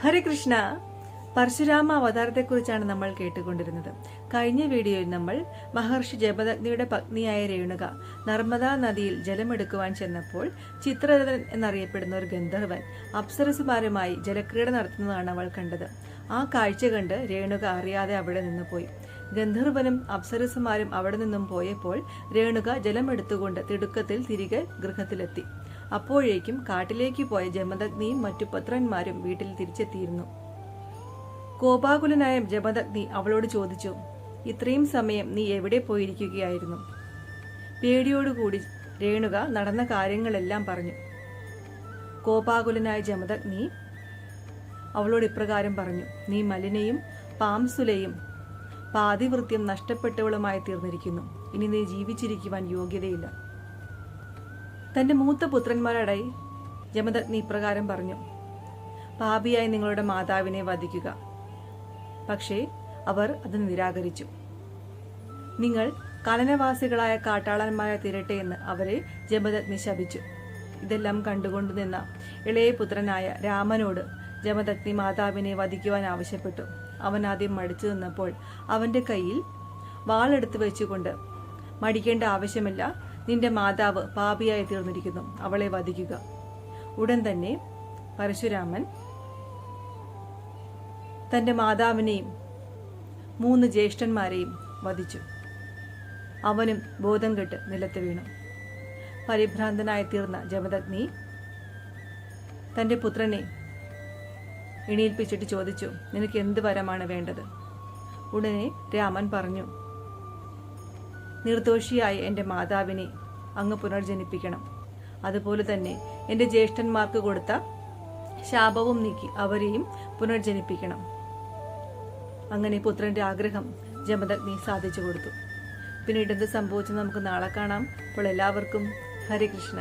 ഹരേ കൃഷ്ണ. പരശുരാമ അവതാരത്തെക്കുറിച്ചാണ് നമ്മൾ കേട്ടുകൊണ്ടിരുന്നത്. കഴിഞ്ഞ വീഡിയോയിൽ നമ്മൾ മഹർഷി ജമദഗ്നിയുടെ പത്നിയായ രേണുക നർമ്മദാ നദിയിൽ ജലമെടുക്കുവാൻ ചെന്നപ്പോൾ ചിത്രരഥൻ എന്നറിയപ്പെടുന്ന ഒരു ഗന്ധർവൻ അപ്സരസുമാരുമായി ജലക്രീഡ നടത്തുന്നതാണ് അവൾ കണ്ടത്. ആ കാഴ്ച കണ്ട് രേണുക അറിയാതെ അവിടെ നിന്ന് പോയി. ഗന്ധർവനും അപ്സരസുമാരും അവിടെ നിന്നും പോയപ്പോൾ രേണുക ജലമെടുത്തുകൊണ്ട് തിടുക്കത്തിൽ തിരികെ ഗൃഹത്തിലെത്തി. അപ്പോഴേക്കും കാട്ടിലേക്ക് പോയ ജമദഗ്നിയും മറ്റു പുത്രന്മാരും വീട്ടിൽ തിരിച്ചെത്തിയിരുന്നു. കോപാകുലനായ ജമദഗ്നി അവളോട് ചോദിച്ചു, ഇത്രയും സമയം നീ എവിടെ പോയിരിക്കുകയായിരുന്നു? പേടിയോടുകൂടി രേണുക നടന്ന കാര്യങ്ങളെല്ലാം പറഞ്ഞു. കോപാകുലനായ ജമദഗ്നി അവളോട് ഇപ്രകാരം പറഞ്ഞു, നീ മലിനയും പാംസുലയും പാതിവൃത്യം നഷ്ടപ്പെട്ടവളുമായി തീർന്നിരിക്കുന്നു. ഇനി നീ ജീവിച്ചിരിക്കുവാൻ യോഗ്യതയില്ല. തന്റെ മൂത്ത പുത്രന്മാരോടായി ജമദഗ്നി ഇപ്രകാരം പറഞ്ഞു, പാപിയായി നിങ്ങളുടെ മാതാവിനെ വധിക്കുക. പക്ഷേ അവർ അത് നിരാകരിച്ചു. നിങ്ങൾ കനനവാസികളായ കാട്ടാളന്മാരെ തീരട്ടെ എന്ന് അവരെ ജമദഗ്നി ശപിച്ചു. ഇതെല്ലാം കണ്ടുകൊണ്ടു നിന്ന ഇളയ പുത്രനായ രാമനോട് ജമദഗ്നി മാതാവിനെ വധിക്കുവാൻ ആവശ്യപ്പെട്ടു. അവൻ ആദ്യം മടിച്ചു നിന്നപ്പോൾ അവന്റെ കയ്യിൽ വാളെടുത്ത് വെച്ചുകൊണ്ട്, മടിക്കേണ്ട ആവശ്യമില്ല, നിന്റെ മാതാവ് പാപിയായി തീർന്നിരിക്കുന്നു, അവളെ വധിക്കുക. ഉടൻ തന്നെ പരശുരാമൻ തന്റെ മാതാവിനെയും 3 ജ്യേഷ്ഠന്മാരെയും വധിച്ചു. അവനും ബോധം കെട്ട് നിലത്ത് വീണു. പരിഭ്രാന്തനായി തീർന്ന ജമദഗ്നി തന്റെ പുത്രനെ എണീൽപ്പിച്ചിട്ട് ചോദിച്ചു, നിനക്ക് എന്ത് വരമാണ് വേണ്ടത്? ഉടനെ രാമൻ പറഞ്ഞു, നിർദോഷിയായ എൻ്റെ മാതാവിനെ അങ്ങ് പുനർജനിപ്പിക്കണം. അതുപോലെ തന്നെ എൻ്റെ ജ്യേഷ്ഠന്മാർക്ക് കൊടുത്ത ശാപവും നീക്കി അവരെയും പുനർജനിപ്പിക്കണം. അങ്ങനെ പുത്രന്റെ ആഗ്രഹം ജമദഗ്നി സാധിച്ചു കൊടുത്തു. പിന്നീട് എന്ത് സംഭവിച്ചു നമുക്ക് നാളെ കാണാം. അപ്പോൾ എല്ലാവർക്കും ഹരേ കൃഷ്ണ.